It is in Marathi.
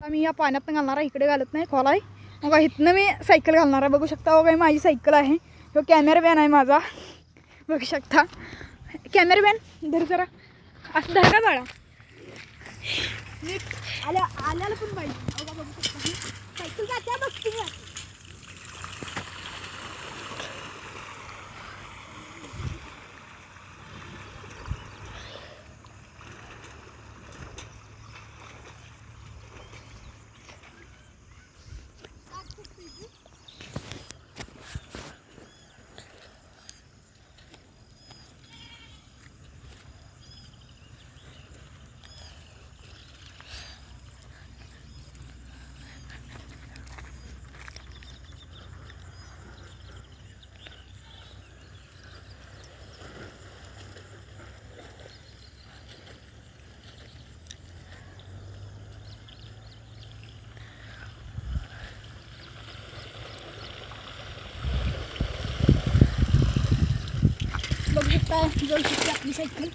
मी या पाण्यात घालणार आहे, इकडे घालत नाही, खोल आहे. मग इथनं मी सायकल घालणार आहे. बघू शकता हो, काही माझी सायकल आहे. तो कॅमेरामॅन आहे माझा, बघू शकता. कॅमेरामॅन धर जरा, असं धर का बाळा. आल्याला पण पाहिजे. बघू शकता सायकल जाते बघ तुम्ही. बघू शकता, जाऊ शकते आपली सायकल.